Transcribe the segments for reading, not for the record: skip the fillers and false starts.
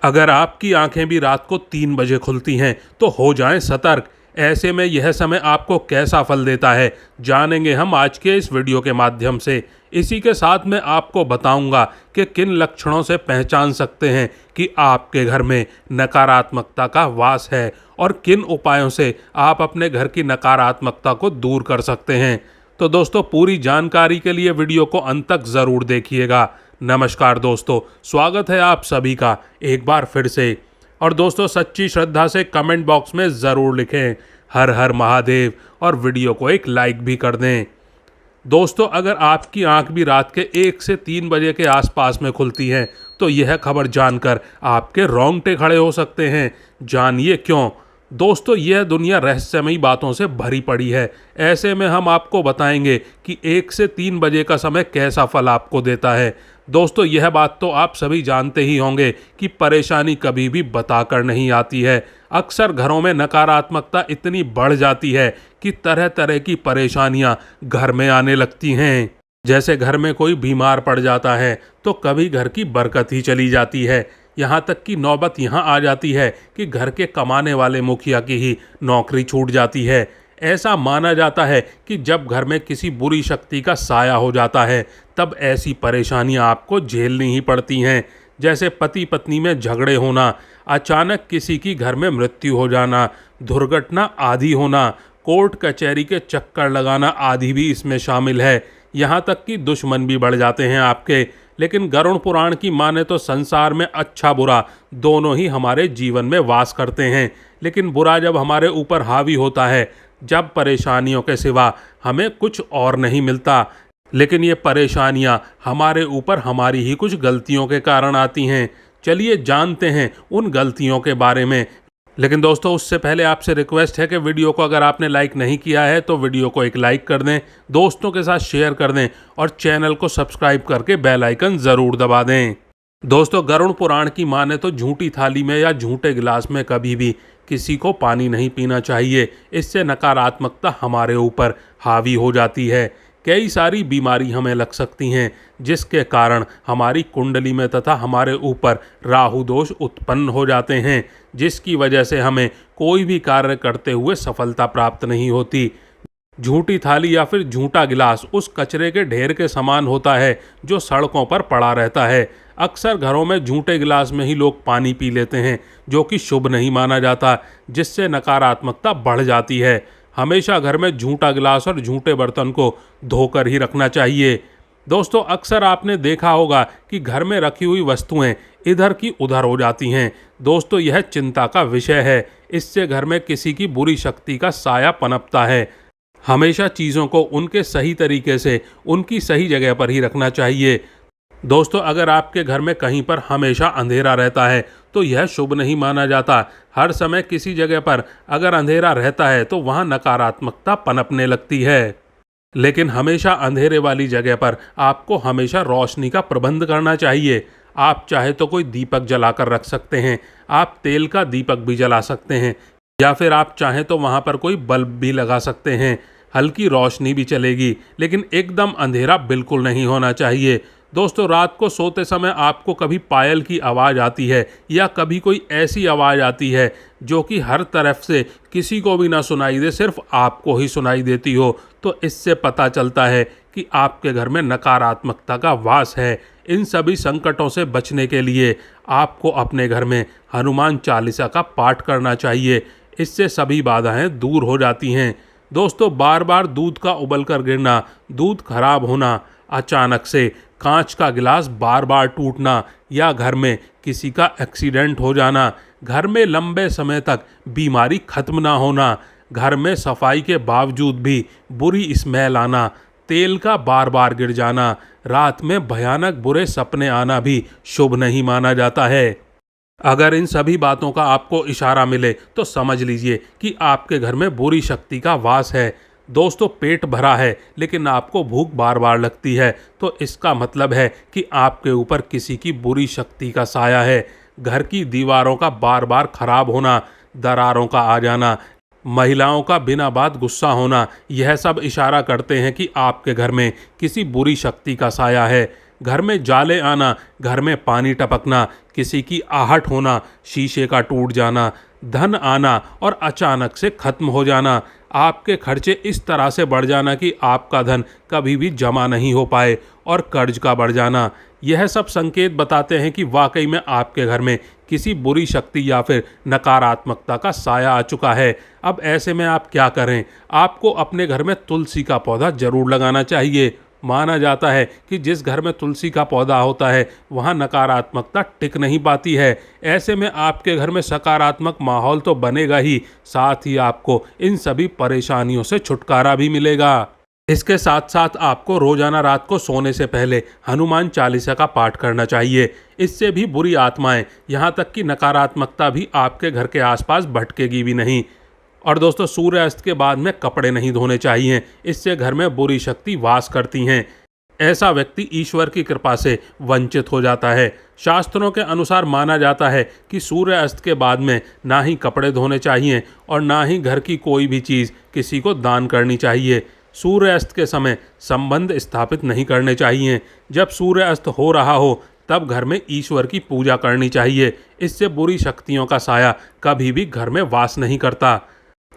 अगर आपकी आंखें भी रात को 3 बजे खुलती हैं तो हो जाएं सतर्क। ऐसे में यह समय आपको कैसा फल देता है, जानेंगे हम आज के इस वीडियो के माध्यम से। इसी के साथ मैं आपको बताऊंगा कि किन लक्षणों से पहचान सकते हैं कि आपके घर में नकारात्मकता का वास है और किन उपायों से आप अपने घर की नकारात्मकता को दूर कर सकते हैं। तो दोस्तों, पूरी जानकारी के लिए वीडियो को अंत तक ज़रूर देखिएगा। नमस्कार दोस्तों, स्वागत है आप सभी का एक बार फिर से। और दोस्तों, सच्ची श्रद्धा से कमेंट बॉक्स में ज़रूर लिखें हर हर महादेव और वीडियो को एक लाइक भी कर दें। दोस्तों, अगर आपकी आंख भी रात के 1 से 3 बजे के आसपास में खुलती है तो यह खबर जानकर आपके रोंगटे खड़े हो सकते हैं। जानिए क्यों। दोस्तों, यह दुनिया रहस्यमयी बातों से भरी पड़ी है। ऐसे में हम आपको बताएंगे कि 1 से 3 बजे का समय कैसा फल आपको देता है। दोस्तों, यह बात तो आप सभी जानते ही होंगे कि परेशानी कभी भी बताकर नहीं आती है। अक्सर घरों में नकारात्मकता इतनी बढ़ जाती है कि तरह तरह की परेशानियां घर में आने लगती हैं। जैसे घर में कोई बीमार पड़ जाता है तो कभी घर की बरकत ही चली जाती है। यहाँ तक कि नौबत यहाँ आ जाती है कि घर के कमाने वाले मुखिया की ही नौकरी छूट जाती है। ऐसा माना जाता है कि जब घर में किसी बुरी शक्ति का साया हो जाता है तब ऐसी परेशानियां आपको झेलनी ही पड़ती हैं। जैसे पति पत्नी में झगड़े होना, अचानक किसी की घर में मृत्यु हो जाना, दुर्घटना आदि होना, कोर्ट कचहरी के चक्कर लगाना आदि भी इसमें शामिल है। यहाँ तक कि दुश्मन भी बढ़ जाते हैं आपके। लेकिन गरुड़ पुराण की माने तो संसार में अच्छा बुरा दोनों ही हमारे जीवन में वास करते हैं। लेकिन बुरा जब हमारे ऊपर हावी होता है, जब परेशानियों के सिवा हमें कुछ और नहीं मिलता, लेकिन ये परेशानियां हमारे ऊपर हमारी ही कुछ गलतियों के कारण आती हैं। चलिए जानते हैं उन गलतियों के बारे में। लेकिन दोस्तों, उससे पहले आपसे रिक्वेस्ट है कि वीडियो को अगर आपने लाइक नहीं किया है तो वीडियो को एक लाइक कर दें, दोस्तों के साथ शेयर कर दें और चैनल को सब्सक्राइब करके बेल आइकन ज़रूर दबा दें। दोस्तों, गरुड़ पुराण की माने तो झूठी थाली में या झूठे गिलास में कभी भी किसी को पानी नहीं पीना चाहिए। इससे नकारात्मकता हमारे ऊपर हावी हो जाती है। कई सारी बीमारी हमें लग सकती हैं जिसके कारण हमारी कुंडली में तथा हमारे ऊपर राहु दोष उत्पन्न हो जाते हैं, जिसकी वजह से हमें कोई भी कार्य करते हुए सफलता प्राप्त नहीं होती। झूठी थाली या फिर झूठा गिलास उस कचरे के ढेर के समान होता है जो सड़कों पर पड़ा रहता है। अक्सर घरों में झूठे गिलास में ही लोग पानी पी लेते हैं, जो कि शुभ नहीं माना जाता, जिससे नकारात्मकता बढ़ जाती है। हमेशा घर में झूठा गिलास और झूठे बर्तन को धोकर ही रखना चाहिए। दोस्तों, अक्सर आपने देखा होगा कि घर में रखी हुई वस्तुएं इधर की उधर हो जाती हैं। दोस्तों, यह चिंता का विषय है। इससे घर में किसी की बुरी शक्ति का साया पनपता है। हमेशा चीज़ों को उनके सही तरीके से उनकी सही जगह पर ही रखना चाहिए। दोस्तों, अगर आपके घर में कहीं पर हमेशा अंधेरा रहता है तो यह शुभ नहीं माना जाता। हर समय किसी जगह पर अगर अंधेरा रहता है तो वहाँ नकारात्मकता पनपने लगती है। लेकिन हमेशा अंधेरे वाली जगह पर आपको हमेशा रोशनी का प्रबंध करना चाहिए। आप चाहे तो कोई दीपक जलाकर रख सकते हैं, आप तेल का दीपक भी जला सकते हैं, या फिर आप चाहें तो वहाँ पर कोई बल्ब भी लगा सकते हैं। हल्की रोशनी भी चलेगी, लेकिन एकदम अंधेरा बिल्कुल नहीं होना चाहिए। दोस्तों, रात को सोते समय आपको कभी पायल की आवाज़ आती है या कभी कोई ऐसी आवाज़ आती है जो कि हर तरफ से किसी को भी ना सुनाई दे, सिर्फ आपको ही सुनाई देती हो, तो इससे पता चलता है कि आपके घर में नकारात्मकता का वास है। इन सभी संकटों से बचने के लिए आपको अपने घर में हनुमान चालीसा का पाठ करना चाहिए। इससे सभी बाधाएं दूर हो जाती हैं। दोस्तों, बार बार दूध का उबल कर गिरना, दूध खराब होना, अचानक से कांच का गिलास बार बार टूटना या घर में किसी का एक्सीडेंट हो जाना, घर में लंबे समय तक बीमारी खत्म ना होना, घर में सफाई के बावजूद भी बुरी स्मेल आना, तेल का बार बार गिर जाना, रात में भयानक बुरे सपने आना भी शुभ नहीं माना जाता है। अगर इन सभी बातों का आपको इशारा मिले तो समझ लीजिए कि आपके घर में बुरी शक्ति का वास है। दोस्तों, पेट भरा है लेकिन आपको भूख बार बार लगती है तो इसका मतलब है कि आपके ऊपर किसी की बुरी शक्ति का साया है। घर की दीवारों का बार बार खराब होना, दरारों का आ जाना, महिलाओं का बिना बात गुस्सा होना, यह सब इशारा करते हैं कि आपके घर में किसी बुरी शक्ति का साया है। घर में जाले आना, घर में पानी टपकना, किसी की आहट होना, शीशे का टूट जाना, धन आना और अचानक से खत्म हो जाना, आपके खर्चे इस तरह से बढ़ जाना कि आपका धन कभी भी जमा नहीं हो पाए और कर्ज का बढ़ जाना, यह सब संकेत बताते हैं कि वाकई में आपके घर में किसी बुरी शक्ति या फिर नकारात्मकता का साया आ चुका है। अब ऐसे में आप क्या करें? आपको अपने घर में तुलसी का पौधा जरूर लगाना चाहिए। माना जाता है कि जिस घर में तुलसी का पौधा होता है वहाँ नकारात्मकता टिक नहीं पाती है। ऐसे में आपके घर में सकारात्मक माहौल तो बनेगा ही, साथ ही आपको इन सभी परेशानियों से छुटकारा भी मिलेगा। इसके साथ साथ आपको रोजाना रात को सोने से पहले हनुमान चालीसा का पाठ करना चाहिए। इससे भी बुरी आत्माएं, यहाँ तक कि नकारात्मकता भी आपके घर के आसपास भटकेगी भी नहीं। और दोस्तों, सूर्यास्त के बाद में कपड़े नहीं धोने चाहिए, इससे घर में बुरी शक्ति वास करती हैं। ऐसा व्यक्ति ईश्वर की कृपा से वंचित हो जाता है। शास्त्रों के अनुसार माना जाता है कि सूर्यास्त के बाद में ना ही कपड़े धोने चाहिए और ना ही घर की कोई भी चीज़ किसी को दान करनी चाहिए। सूर्यास्त के समय संबंध स्थापित नहीं करने चाहिए। जब सूर्यास्त हो रहा हो तब घर में ईश्वर की पूजा करनी चाहिए। इससे बुरी शक्तियों का साया कभी भी घर में वास नहीं करता।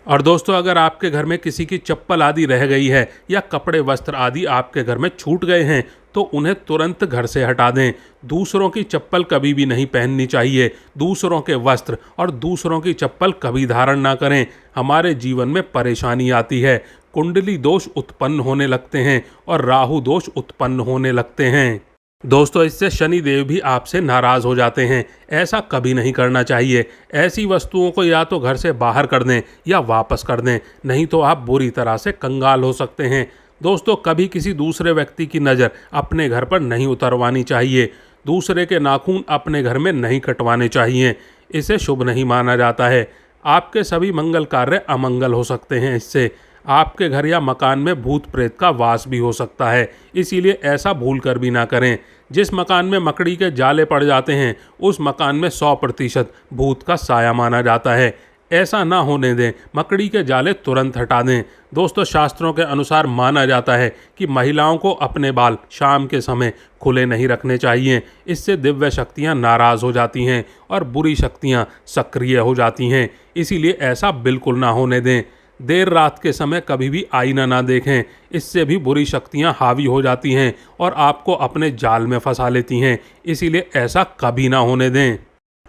और दोस्तों, अगर आपके घर में किसी की चप्पल आदि रह गई है या कपड़े वस्त्र आदि आपके घर में छूट गए हैं तो उन्हें तुरंत घर से हटा दें। दूसरों की चप्पल कभी भी नहीं पहननी चाहिए। दूसरों के वस्त्र और दूसरों की चप्पल कभी धारण ना करें। हमारे जीवन में परेशानी आती है, कुंडली दोष उत्पन्न होने लगते हैं और राहु दोष उत्पन्न होने लगते हैं। दोस्तों, इससे शनि देव भी आपसे नाराज हो जाते हैं। ऐसा कभी नहीं करना चाहिए। ऐसी वस्तुओं को या तो घर से बाहर कर दें या वापस कर दें, नहीं तो आप बुरी तरह से कंगाल हो सकते हैं। दोस्तों, कभी किसी दूसरे व्यक्ति की नज़र अपने घर पर नहीं उतरवानी चाहिए। दूसरे के नाखून अपने घर में नहीं कटवाने चाहिए, इसे शुभ नहीं माना जाता है। आपके सभी मंगल कार्य अमंगल हो सकते हैं। इससे आपके घर या मकान में भूत प्रेत का वास भी हो सकता है, इसीलिए ऐसा भूल कर भी ना करें। जिस मकान में मकड़ी के जाले पड़ जाते हैं उस मकान में 100% भूत का साया माना जाता है। ऐसा ना होने दें, मकड़ी के जाले तुरंत हटा दें। दोस्तों, शास्त्रों के अनुसार माना जाता है कि महिलाओं को अपने बाल शाम के समय खुले नहीं रखने चाहिए। इससे दिव्य शक्तियां नाराज़ हो जाती हैं और बुरी शक्तियां सक्रिय हो जाती हैं, इसीलिए ऐसा बिल्कुल ना होने दें। देर रात के समय कभी भी आईना ना देखें, इससे भी बुरी शक्तियां हावी हो जाती हैं और आपको अपने जाल में फंसा लेती हैं, इसीलिए ऐसा कभी ना होने दें।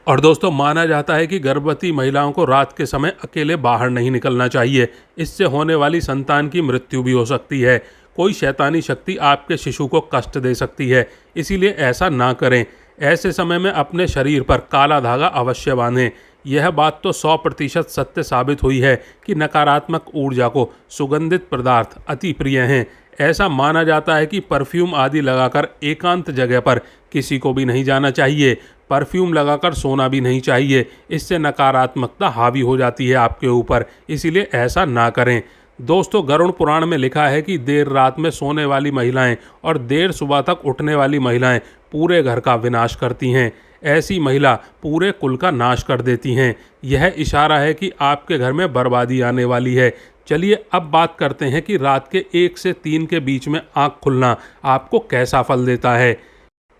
और दोस्तों, माना जाता है कि गर्भवती महिलाओं को रात के समय अकेले बाहर नहीं निकलना चाहिए। इससे होने वाली संतान की मृत्यु भी हो सकती है। कोई शैतानी शक्ति आपके शिशु को कष्ट दे सकती है, इसीलिए ऐसा ना करें। ऐसे समय में अपने शरीर पर काला धागा अवश्य बांधें। यह बात तो 100% सत्य साबित हुई है कि नकारात्मक ऊर्जा को सुगंधित पदार्थ अति प्रिय हैं। ऐसा माना जाता है कि परफ्यूम आदि लगाकर एकांत जगह पर किसी को भी नहीं जाना चाहिए। परफ्यूम लगाकर सोना भी नहीं चाहिए, इससे नकारात्मकता हावी हो जाती है आपके ऊपर, इसीलिए ऐसा ना करें। दोस्तों, गरुड़ पुराण में लिखा है कि देर रात में सोने वाली महिलाएं और देर सुबह तक उठने वाली महिलाएं पूरे घर का विनाश करती हैं। ऐसी महिला पूरे कुल का नाश कर देती हैं। यह इशारा है कि आपके घर में बर्बादी आने वाली है। चलिए अब बात करते हैं कि रात के 1 से 3 के बीच में आँख खुलना आपको कैसा फल देता है।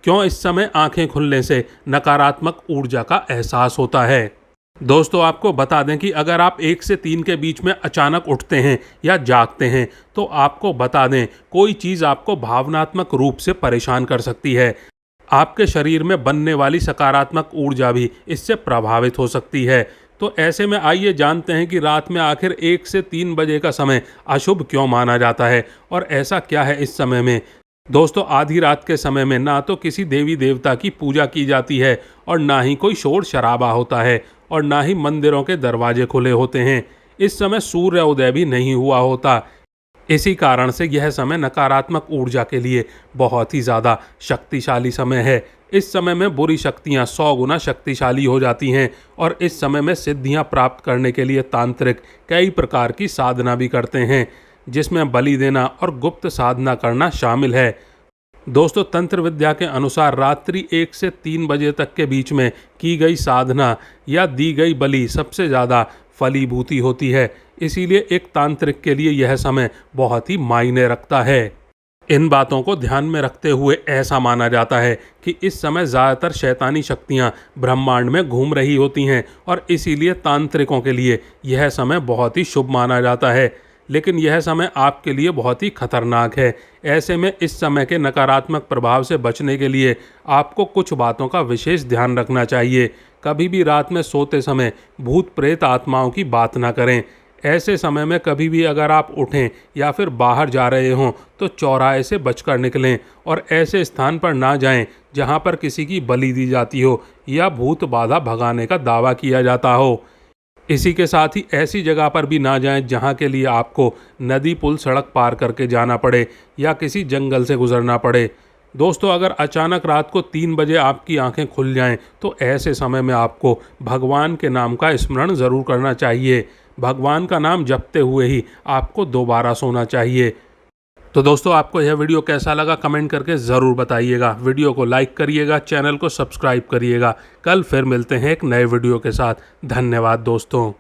क्यों इस समय आंखें खुलने से नकारात्मक ऊर्जा का एहसास होता है? दोस्तों, आपको बता दें कि अगर आप 1 से 3 के बीच में अचानक उठते हैं या जागते हैं तो आपको बता दें कोई चीज़ आपको भावनात्मक रूप से परेशान कर सकती है। आपके शरीर में बनने वाली सकारात्मक ऊर्जा भी इससे प्रभावित हो सकती है। तो ऐसे में आइए जानते हैं कि रात में आखिर 1 से 3 बजे का समय अशुभ क्यों माना जाता है और ऐसा क्या है इस समय में। दोस्तों, आधी रात के समय में ना तो किसी देवी देवता की पूजा की जाती है और ना ही कोई शोर शराबा होता है और ना ही मंदिरों के दरवाजे खुले होते हैं। इस समय सूर्य उदय भी नहीं हुआ होता। इसी कारण से यह समय नकारात्मक ऊर्जा के लिए बहुत ही ज़्यादा शक्तिशाली समय है। इस समय में बुरी शक्तियाँ 100 गुना शक्तिशाली हो जाती हैं और इस समय में सिद्धियाँ प्राप्त करने के लिए तांत्रिक कई प्रकार की साधना भी करते हैं, जिसमें बलि देना और गुप्त साधना करना शामिल है। दोस्तों, तंत्र विद्या के अनुसार रात्रि 1 से 3 बजे तक के बीच में की गई साधना या दी गई बलि सबसे ज़्यादा फलीभूति होती है। इसीलिए एक तांत्रिक के लिए यह समय बहुत ही मायने रखता है। इन बातों को ध्यान में रखते हुए ऐसा माना जाता है कि इस समय ज़्यादातर शैतानी शक्तियां ब्रह्मांड में घूम रही होती हैं और इसीलिए तांत्रिकों के लिए यह समय बहुत ही शुभ माना जाता है। लेकिन यह समय आपके लिए बहुत ही खतरनाक है। ऐसे में इस समय के नकारात्मक प्रभाव से बचने के लिए आपको कुछ बातों का विशेष ध्यान रखना चाहिए। कभी भी रात में सोते समय भूत प्रेत आत्माओं की बात ना करें। ऐसे समय में कभी भी अगर आप उठें या फिर बाहर जा रहे हों तो चौराहे से बचकर निकलें और ऐसे स्थान पर ना जाएं जहां पर किसी की बलि दी जाती हो या भूत बाधा भगाने का दावा किया जाता हो। इसी के साथ ही ऐसी जगह पर भी ना जाएं जहां के लिए आपको नदी पुल सड़क पार करके जाना पड़े या किसी जंगल से गुजरना पड़े। दोस्तों, अगर अचानक रात को 3 बजे आपकी आंखें खुल जाएं तो ऐसे समय में आपको भगवान के नाम का स्मरण ज़रूर करना चाहिए। भगवान का नाम जपते हुए ही आपको दोबारा सोना चाहिए। तो दोस्तों, आपको यह वीडियो कैसा लगा कमेंट करके ज़रूर बताइएगा। वीडियो को लाइक करिएगा, चैनल को सब्सक्राइब करिएगा। कल फिर मिलते हैं एक नए वीडियो के साथ। धन्यवाद दोस्तों।